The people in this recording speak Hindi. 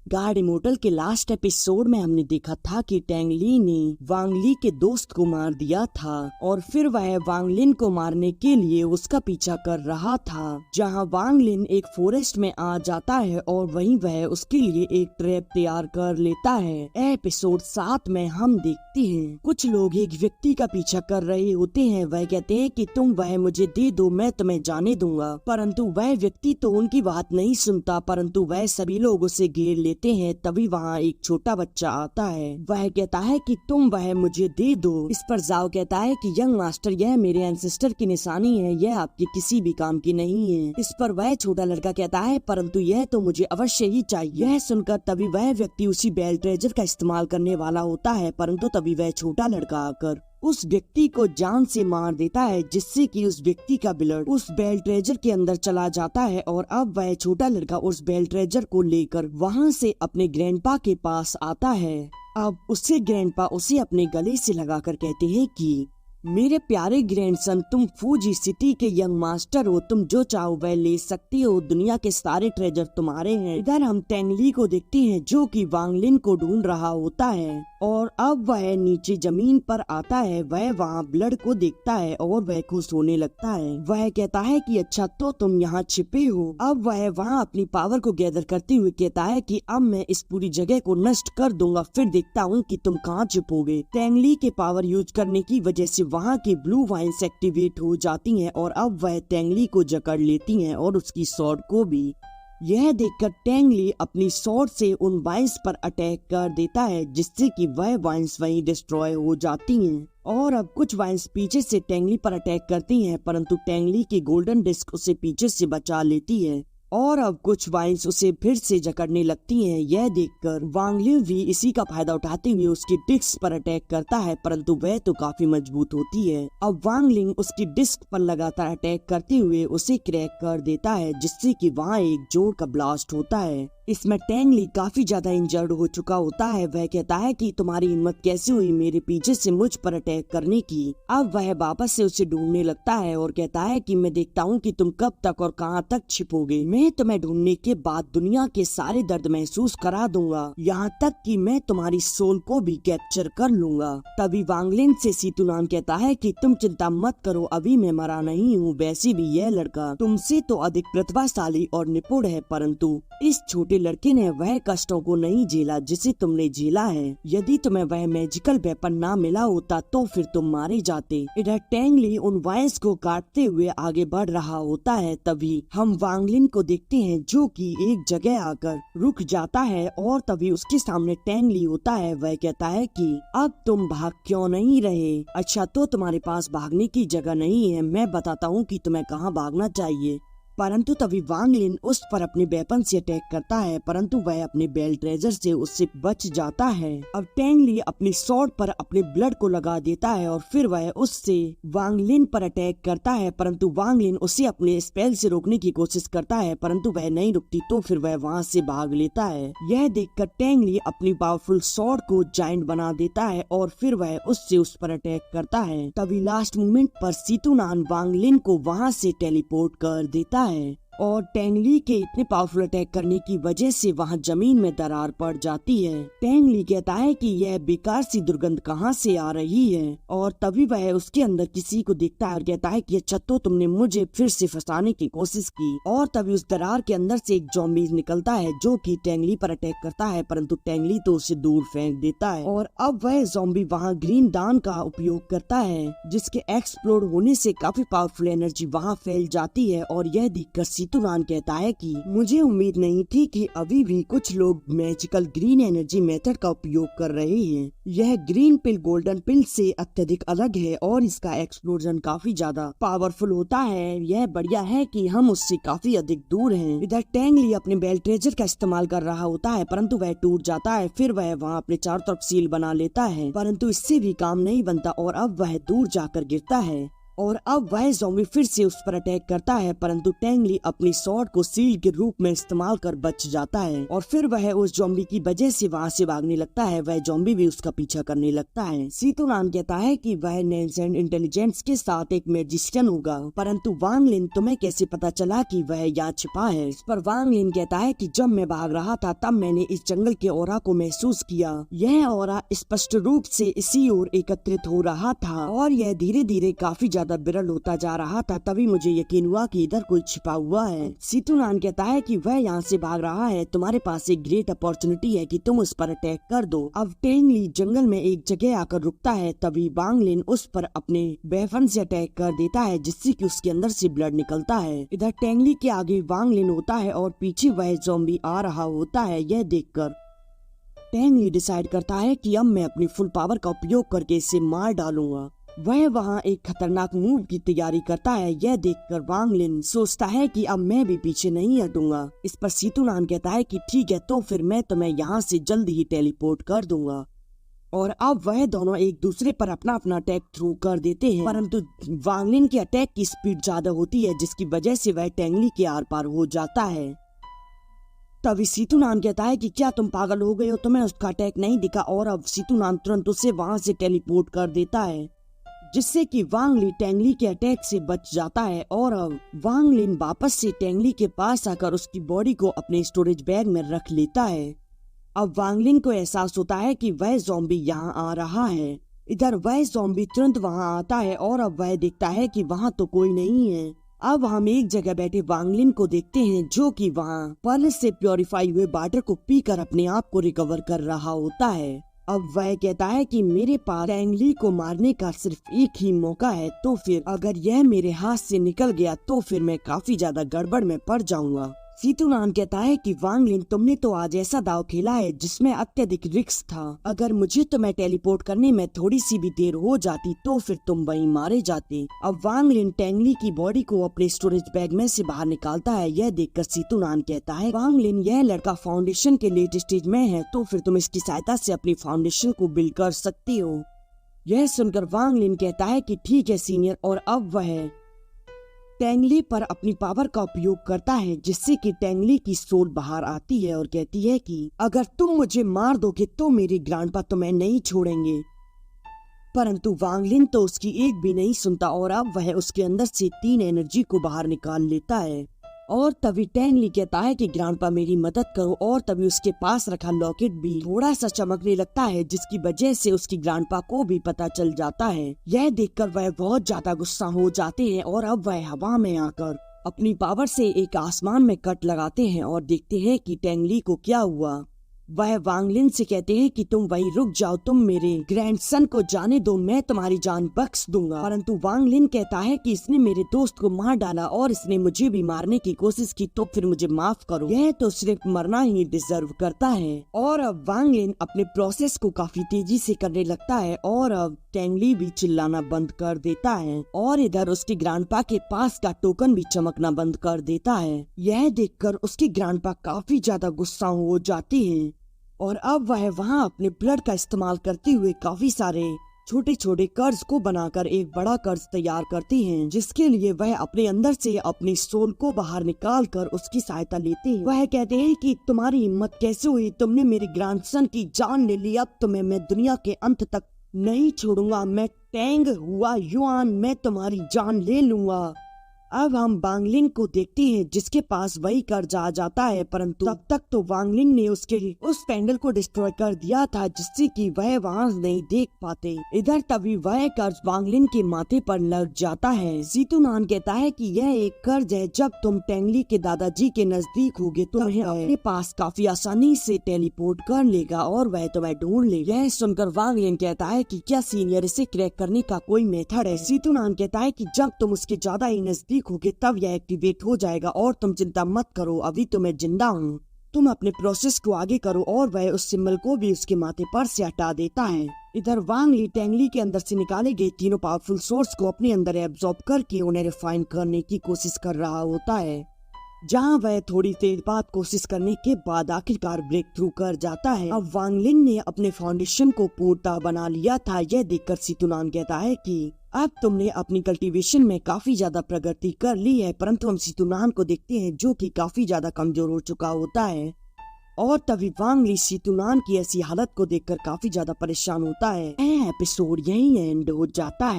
गार्ड इमोर्टल के लास्ट एपिसोड में हमने देखा था कि टैंग ली ने वांग ली के दोस्त को मार दिया था और फिर वह वांग लिन को मारने के लिए उसका पीछा कर रहा था, जहां वांग लिन एक फॉरेस्ट में आ जाता है और वहीं वह उसके लिए एक ट्रैप तैयार कर लेता है। एपिसोड 7 में हम देखते हैं कुछ लोग एक व्यक्ति का पीछा कर रहे होते हैं। वह कहते हैं कि तुम वह मुझे दे दो, मैं तुम्हें जाने दूंगा, परंतु वह व्यक्ति तो उनकी बात नहीं सुनता, परंतु वह सभी लोग उसे घेर लेते हैं। तभी वहाँ एक छोटा बच्चा आता है। वह कहता है कि तुम वह मुझे दे दो। इस पर जाओ कहता है कि यंग मास्टर, यह मेरे एंसेस्टर की निशानी है, यह आपके किसी भी काम की नहीं है। इस पर वह छोटा लड़का कहता है परंतु यह तो मुझे अवश्य ही चाहिए। यह सुनकर तभी वह व्यक्ति उसी बेल ट्रेजर का इस्तेमाल करने वाला होता है, परंतु तभी वह छोटा लड़का आकर उस व्यक्ति को जान से मार देता है, जिससे कि उस व्यक्ति का ब्लड उस बेल ट्रेजर के अंदर चला जाता है। और अब वह छोटा लड़का उस बेल ट्रेजर को लेकर वहां से अपने ग्रैंडपा के पास आता है। अब उससे ग्रैंडपा उसे अपने गले से लगाकर कहते हैं कि मेरे प्यारे ग्रैंडसन, तुम फूजी सिटी के यंग मास्टर हो, तुम जो चाहो वह ले सकती हो, दुनिया के सारे ट्रेजर तुम्हारे हैं। इधर हम टैंग ली को देखते हैं जो कि वांग लिन को ढूंढ रहा होता है और अब वह नीचे जमीन पर आता है। वह वहाँ ब्लड को देखता है और वह खुश होने लगता है। वह कहता है कि अच्छा तो तुम यहाँ छिपे हो। अब वह वहाँ अपनी पावर को गैदर करते हुए कहता है कि अब मैं इस पूरी जगह को नष्ट कर दूंगा, फिर देखता हूँ कि तुम कहाँ छिपोगे। टैंग ली के पावर यूज करने की वजह से वहाँ की ब्लू वाइन्स एक्टिवेट हो जाती हैं और अब वह टैंग ली को जकड़ लेती हैं और उसकी स्वॉर्ड को भी। यह देखकर टैंग ली अपनी स्वॉर्ड से उन वाइन्स पर अटैक कर देता है, जिससे कि वह वाइन्स वहीं डिस्ट्रॉय हो जाती हैं। और अब कुछ वाइन्स पीछे से टैंग ली पर अटैक करती हैं, परंतु टैंग ली की गोल्डन डिस्क उसे पीछे से बचा लेती है और अब कुछ वाइन्स उसे फिर से जकड़ने लगती हैं। यह देखकर वांग लिन भी इसी का फायदा उठाते हुए उसकी डिस्क पर अटैक करता है, परंतु वह तो काफी मजबूत होती है। अब वांग लिन उसकी डिस्क पर लगातार अटैक करते हुए उसे क्रैक कर देता है, जिससे कि वहाँ एक जोर का ब्लास्ट होता है। इसमें टैंग ली काफी ज्यादा इंजर्ड हो चुका होता है। वह कहता है कि तुम्हारी हिम्मत कैसे हुई मेरे पीछे से मुझ पर अटैक करने की। अब वह वापस से उसे ढूंढने लगता है और कहता है कि मैं देखता हूँ कि तुम कब तक और कहाँ तक छिपोगे। मैं तुम्हें ढूंढने के बाद दुनिया के सारे दर्द महसूस करा दूंगा, यहाँ तक कि मैं तुम्हारी सोल को भी कैप्चर कर लूंगा। तभी वांग लिन से सीतुनान कहता है कि तुम चिंता मत करो, अभी मैं मरा नहीं हूँ। वैसे भी यह लड़का तुमसे तो अधिक प्रतिभाशाली और निपुण है, परंतु इस छोटे लड़के ने वह कष्टों को नहीं झेला जिसे तुमने झेला है। यदि तुम्हें वह मैजिकल वेपन ना मिला होता तो फिर तुम मारे जाते। इधर टैंग ली उन वायर्स को काटते हुए आगे बढ़ रहा होता है। तभी हम वांग लिन को देखते हैं जो कि एक जगह आकर रुक जाता है और तभी उसके सामने टैंग ली होता है। वह कहता है कि अब तुम भाग क्यों नहीं रहे? अच्छा तो तुम्हारे पास भागने की जगह नहीं है, मैं बताता हूँ कि तुम्हें कहाँ भागना चाहिए। परंतु तभी वांग लिन उस पर अपने वेपन से अटैक करता है, परंतु वह अपने बेल ट्रेजर से उससे बच जाता है। अब टैंग ली अपनी स्वॉर्ड पर अपने ब्लड को लगा देता है और फिर वह उससे वांग लिन पर अटैक करता है, परंतु वांग लिन उसे अपने स्पेल से रोकने की कोशिश करता है, परंतु वह नहीं रुकती तो फिर वह वहाँ से भाग लेता है। यह देखकर टैंग ली अपनी पावरफुल स्वॉर्ड को जायंट बना देता है और फिर वह उससे उस पर अटैक करता है। तभी लास्ट मोमेंट पर सीतुनान वांग लिन को वहाँ से टेलीपोर्ट कर देता है और टैंग ली के इतने पावरफुल अटैक करने की वजह से वहाँ जमीन में दरार पड़ जाती है। टैंग ली कहता है कि यह बेकार सी दुर्गंध कहाँ से आ रही है और तभी वह उसके अंदर किसी को देखता है और कहता है कि अच्छा तो तुमने मुझे फिर से फंसाने की कोशिश की। और तभी उस दरार के अंदर से एक ज़ॉम्बी निकलता है जो कि टैंग ली पर अटैक करता है, परंतु टैंग ली तो उसे दूर फेंक देता है। और अब वह ज़ॉम्बी वहाँ ग्रीन डान का उपयोग करता है, जिसके एक्सप्लोड होने से काफी पावरफुल एनर्जी वहाँ फैल जाती है। और यह देखकर सीतुनान कहता है कि मुझे उम्मीद नहीं थी कि अभी भी कुछ लोग मैजिकल ग्रीन एनर्जी मेथड का उपयोग कर रहे हैं। यह ग्रीन पिल गोल्डन पिल से अत्यधिक अलग है और इसका एक्सप्लोजन काफी ज्यादा पावरफुल होता है। यह बढ़िया है कि हम उससे काफी अधिक दूर हैं। इधर टैंग ली अपने बेल ट्रेजर का इस्तेमाल कर रहा होता है, परंतु वह टूट जाता है। फिर वह वहाँ अपने चारों तरफ सील बना लेता है, परंतु इससे भी काम नहीं बनता और अब वह दूर जाकर गिरता है। और अब वह ज़ॉम्बी फिर से उस पर अटैक करता है, परंतु टैंग ली अपनी स्वॉर्ड को शील्ड के रूप में इस्तेमाल कर बच जाता है और फिर वह उस ज़ॉम्बी की वजह से वहाँ से भागने लगता है। वह ज़ॉम्बी भी उसका पीछा करने लगता है। सीतुनान कहता है कि वह नेल्सन इंटेलिजेंस के साथ एक मैजिशियन होगा, परंतु वांग लिन तुम्हें कैसे पता चला कि वह यहाँ छिपा है? इस पर वांग लिन कहता है कि जब मैं भाग रहा था तब मैंने इस जंगल के ऑरा को महसूस किया। यह ऑरा स्पष्ट रूप से इसी ओर एकत्रित हो रहा था और यह धीरे धीरे काफी ज्यादा विरल होता जा रहा था। तभी मुझे यकीन हुआ कि इधर कोई छिपा हुआ है। सीतुनान कहता है कि वह यहाँ से भाग रहा है, तुम्हारे पास एक ग्रेट अपॉर्चुनिटी है कि तुम उस पर अटैक कर दो। अब टैंग ली जंगल में एक जगह आकर रुकता है, तभी वांग लिन उस पर अपने वेपन से अटैक कर देता है, जिससे कि उसके अंदर से ब्लड निकलता है। इधर टैंग ली के आगे वांग लिन होता है और पीछे वह ज़ॉम्बी आ रहा होता है। यह देखकर टैंग ली डिसाइड करता है कि अब मैं अपनी फुल पावर का उपयोग करके इसे मार डालूंगा। वह वहाँ एक खतरनाक मूव की तैयारी करता है। यह देखकर वांग लिन सोचता है कि अब मैं भी पीछे नहीं हटूंगा। इस पर सीतुनान कहता है कि ठीक है, तो फिर मैं तुम्हें यहाँ से जल्द ही टेलीपोर्ट कर दूंगा। और अब वह दोनों एक दूसरे पर अपना अपना अटैक थ्रू कर देते हैं, परंतु वांग लिन के अटैक की स्पीड ज्यादा होती है, जिसकी वजह से वह टैंग ली के आर पार हो जाता है। तभी सीतुनान कहता है कि क्या तुम पागल हो गए हो, तुम्हें उसका अटैक नहीं दिखा? और अब सीतुनान तुरंत उसे वहां से टेलीपोर्ट कर देता है, जिससे कि वांग ली टैंग ली के अटैक से बच जाता है। और अब वांग लिन वापस से टैंग ली के पास आकर उसकी बॉडी को अपने स्टोरेज बैग में रख लेता है। अब वांग लिन को एहसास होता है कि वह ज़ॉम्बी यहाँ आ रहा है। इधर वह ज़ॉम्बी तुरंत वहाँ आता है और अब वह देखता है कि वहाँ तो कोई नहीं है। अब हम एक जगह बैठे वांग लिन को देखते हैं, जो कि वहाँ पर्ल से प्योरीफाई हुए वाटर को पीकर अपने आप को रिकवर कर रहा होता है। अब वह कहता है कि मेरे पास टैंग ली को मारने का सिर्फ एक ही मौका है, तो फिर अगर यह मेरे हाथ से निकल गया तो फिर मैं काफी ज्यादा गड़बड़ में पड़ जाऊंगा। सीतुनान कहता है कि वांग लिन, तुमने तो आज ऐसा दाव खेला है जिसमें अत्यधिक रिस्क था। अगर मुझे तुम्हें टेलीपोर्ट करने में थोड़ी सी भी देर हो जाती तो फिर तुम वहीं मारे जाते। अब वांग लिन टैंग ली की बॉडी को अपने स्टोरेज बैग में से बाहर निकालता है। यह देखकर सीतुनान कहता है, वांग लिन, यह लड़का फाउंडेशन के लेट स्टेज में है, तो फिर तुम इसकी सहायता से अपनी फाउंडेशन को बिल्ड कर सकती हो। यह सुनकर वांग लिन कहता है कि ठीक है सीनियर, और अब वह टैंग ली पर अपनी पावर का उपयोग करता है, जिससे कि टैंग ली की सोल बाहर आती है और कहती है कि अगर तुम मुझे मार दोगे तो मेरे ग्रैंडपा तुम्हें नहीं छोड़ेंगे। परंतु वांग लिन तो उसकी एक भी नहीं सुनता और अब वह उसके अंदर से 3 एनर्जी को बाहर निकाल लेता है। और तभी टैंग ली कहता है कि ग्रैंडपा मेरी मदद करो, और तभी उसके पास रखा लॉकेट भी थोड़ा सा चमकने लगता है, जिसकी वजह से उसकी ग्रैंडपा को भी पता चल जाता है। यह देखकर वह बहुत ज्यादा गुस्सा हो जाते हैं और अब वह हवा में आकर अपनी पावर से एक आसमान में कट लगाते हैं और देखते हैं कि टैंग ली को क्या हुआ। वह वांग लिन से कहते हैं कि तुम वहीं रुक जाओ, तुम मेरे ग्रैंडसन को जाने दो, मैं तुम्हारी जान बख्श दूंगा। परंतु वांग लिन कहता है कि इसने मेरे दोस्त को मार डाला और इसने मुझे भी मारने की कोशिश की, तो फिर मुझे माफ करो, यह तो सिर्फ मरना ही डिजर्व करता है। और अब वांग लिन अपने प्रोसेस को काफी तेजी से करने लगता है और अब टैंग ली भी चिल्लाना बंद कर देता है और इधर उसके ग्रैंडपा के पास का टोकन भी चमकना बंद कर देता है। यह देखकर उसके ग्रैंडपा काफी ज्यादा गुस्सा हो जाते हैं और अब वह वहाँ अपने ब्लड का इस्तेमाल करते हुए काफी सारे छोटे छोटे कर्ज को बनाकर एक बड़ा कर्ज तैयार करती हैं, जिसके लिए वह अपने अंदर से अपनी सोल को बाहर निकाल कर उसकी सहायता लेते हैं। वह कहते हैं कि तुम्हारी हिम्मत कैसे हुई, तुमने मेरे ग्रैंडसन की जान ले ली, अब तुम्हें मैं दुनिया के अंत तक नहीं छोड़ूंगा, मैं टैंग हुआ युआन, मैं तुम्हारी जान ले लूंगा। अब हम वांग लिन को देखते हैं, जिसके पास वही कर्ज आ जाता है, परंतु तब तक तो वांग लिन ने उसके उस पैंडल को डिस्ट्रॉय कर दिया था, जिससे कि वह वहां नहीं देख पाते। इधर तभी वह कर्ज वांग लिन के माथे पर लग जाता है। सीतुनान कहता है कि यह एक कर्ज है, जब तुम टैंग ली के दादाजी के नजदीक होगे तो तुम्हें अपने पास काफी आसानी से टेलीपोर्ट कर लेगा और वह तुम्हें ढूंढ लेगा। यह सुनकर वांग लिन कहता है कि क्या सीनियर, इसे क्रैक करने का कोई मेथड है? सीतुनान कहता है कि जब तुम उसके ज्यादा ही नजदीक होगे तब यह एक्टिवेट हो जाएगा, और तुम चिंता मत करो, अभी तो मैं जिंदा हूँ, तुम अपने प्रोसेस को आगे करो। और वह उस सिंबल को भी उसके माथे पर से हटा देता है। इधर वांग ली टैंग ली के अंदर से निकाले गए तीनों पावरफुल सोर्स को अपने अंदर एब्जॉर्ब करके उन्हें रिफाइन करने की कोशिश कर रहा होता है, जहां वह थोड़ी देर बाद कोशिश करने के बाद आखिरकार ब्रेक थ्रू कर जाता है। अब वांग लिन ने अपने फाउंडेशन को पूर्णतः बना लिया था। यह देखकर सीतुनान कहता है कि अब तुमने अपनी कल्टीवेशन में काफी ज्यादा प्रगति कर ली है, परंतु हम सीतुनान को देखते हैं जो कि काफी ज्यादा कमजोर हो चुका होता है। और तभी वांग ली सीतुनान की ऐसी हालत को देखकर काफी ज्यादा परेशान होता है। एपिसोड यहीं एंड हो जाता है।